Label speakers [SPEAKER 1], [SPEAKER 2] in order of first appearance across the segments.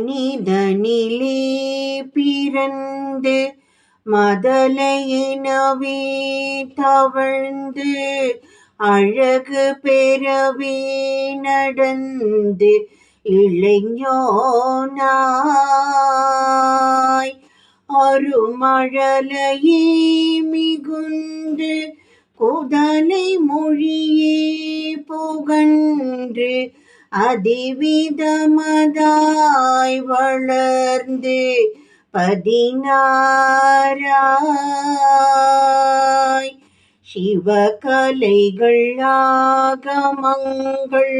[SPEAKER 1] அவனிதனிலே பிறந்து மதலையினவே தவழ்ந்து அழகு பெறவே நடந்து இளைஞனாய் அருமழலையே மிகுந்து குதலை மொழியே புகன்று அதிவிதமதாய் வளர்ந்து 16 சிவகலைகள் ஆகமங்கள்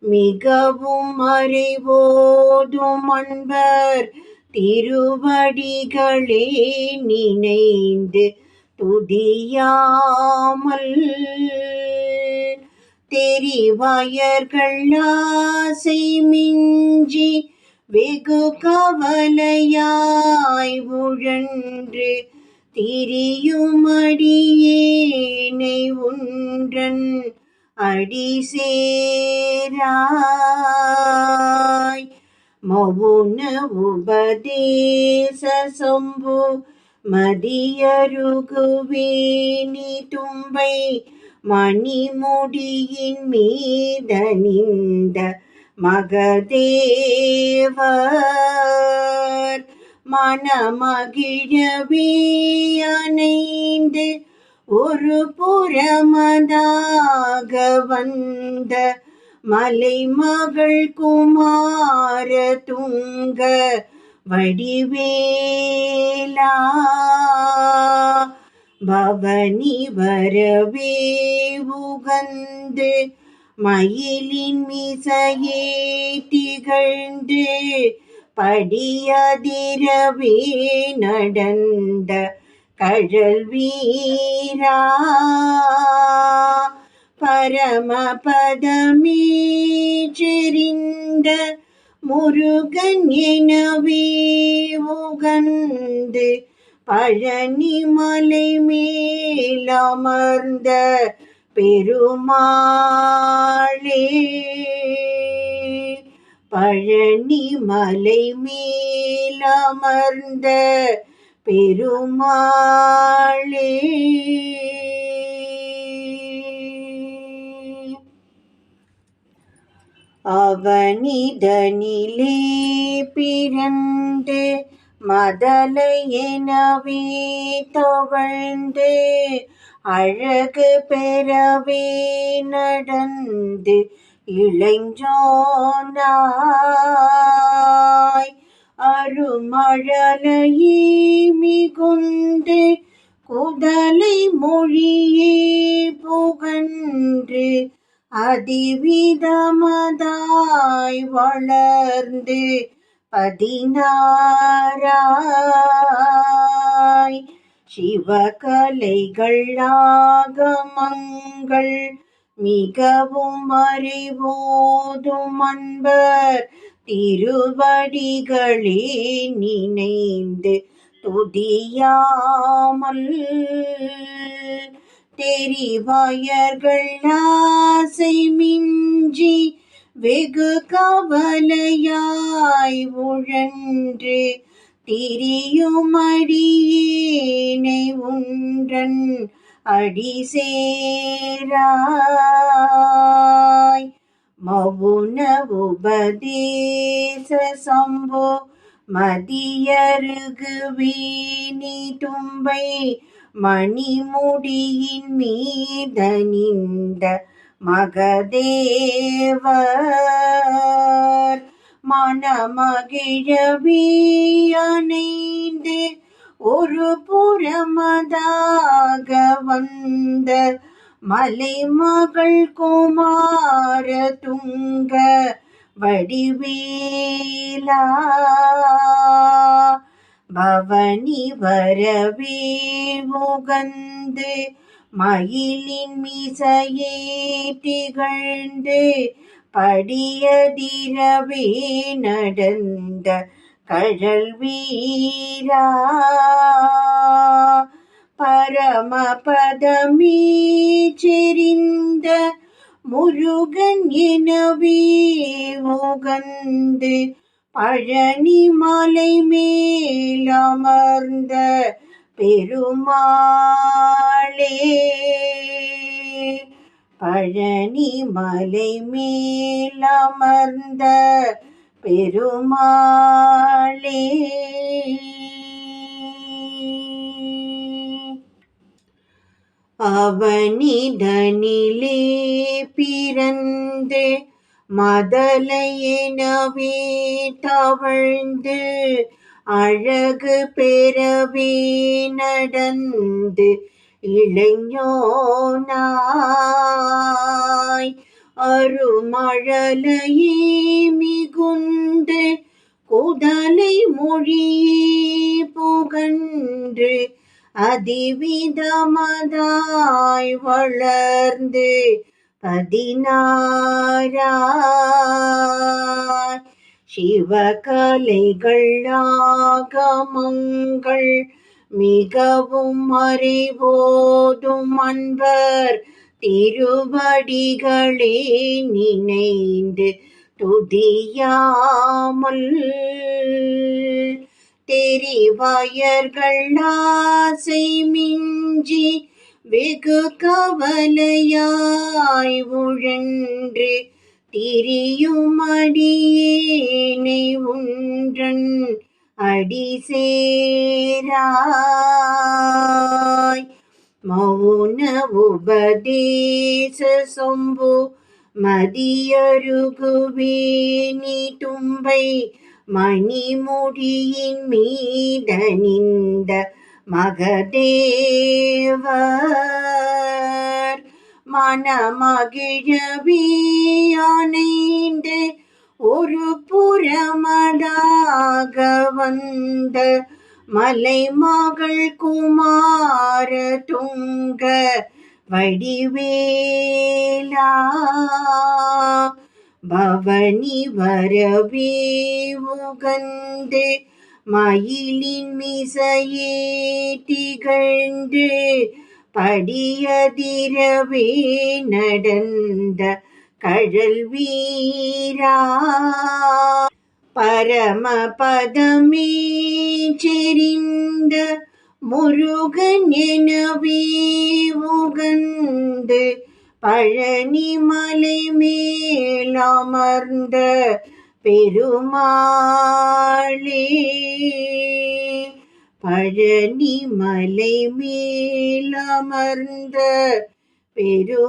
[SPEAKER 1] மிகவும் அறிவோதும் அன்பர் திருவடிகளே நினைந்து துதியாமல் தெரிவயர்கள் ஆசை மிஞ்சி வெகு கவலையாய் உழன்று திரியுமடியேனை உன்றன் அடிசேராய் மவுன உபதேச சம்பு மதியருகுவேணி தும்பை மணிமுடியின் மீதணிந்த மகதேவர் மனமகிழவே அணைந்து ஒரு புறமதாக வந்த மலைமகள் குமார துங்க வடிவேலா பவனி வரவே உகந்து மயிலின் மிசையே திகழ்ந்து படியதிரவே நடந்த கழல் வீரா பரமபதமே செறிந்த முருகன் எனவே உகந்து பழனி மலை மேலமர்ந்த பெருமாளே பழனி மலை மேலமர்ந்த பெருமாளே. அவனிதனிலே பிறந்து மதலை எனவே தவழ்ந்து அழகு பெறவே நடந்து இளைஞனாய் அருமழலையே மிகுந்து குதலை மொழியே புகன்று அதிவிதமதாய் வளர்ந்து 16 சிவகலைகள் ஆகமங்கள் மிகவும் அறிவோதும் அன்பர் திருவடிகளே நினைந்து துதியாமல் தெரிவயர்கள் ஆசை மிஞ்சி வெகு கவலையாய் உழன்று திரியுமடியேனை உன்றன் அடிசேராய் மவுன உபதேச சம்பு மதியருகுவேணி தும்பை மணிமுடியின் மீதணிந்த மகதேவர் மனமகிழவே அணைந்து ஒரு புறமதாக வந்த மலைமகள் குமார துங்க வடிவேலா பவனி வரவே உகந்து மயிலின் மிசையே திகழ்ந்து படியதிரவே நடந்த கழல் வீரா பரமபதமே பரமபதமே செறிந்த முருகன் எனவே உகந்து பழனி மலை மேலமர்ந்த பெருமாளே. பழனி மலை மேலமர்ந்த பெருமாளே. அவனிதனிலே பிறந்து மதலை எனவே தவழ்ந்து அழகு பெறவே நடந்து இளைஞனாய் அருமழலையே மிகுந்து குதலை மொழியே புகன்று அதிவிதமதாய் வளர்ந்து 16 சிவகலைகள் ஆகமங்கள் மிகவும் அறிவோதும் அன்பர் திருவடிகளே நினைந்து துதியாமல் தெரிவயர்கள் ஆசை மிஞ்சி வெகு கவலையாய் உழன்று திரியும் அடியேனை ஒன்றன் அடி சேராய். மௌன உபதேச சொம்பு மதியருகுவேணி தும்பை மணிமுடியின் மீதணிந்த மகதேவர் மனமகிழவே அணைந்து ஒரு புறமதாக வந்த மலைமகள் குமார துங்க வடிவேலா. பவனி வரவே உகந்து மயிலின் மிசையே திகழ்ந்து படியதிரவே நடந்த கழல் வீரா. பரமபதமே செறிந்த முருகன் எனவே உகந்து பழனி மலை மேலமர்ந்த பெருமாளே. பழனி மலை மேலமர்ந்த பெருமாளே.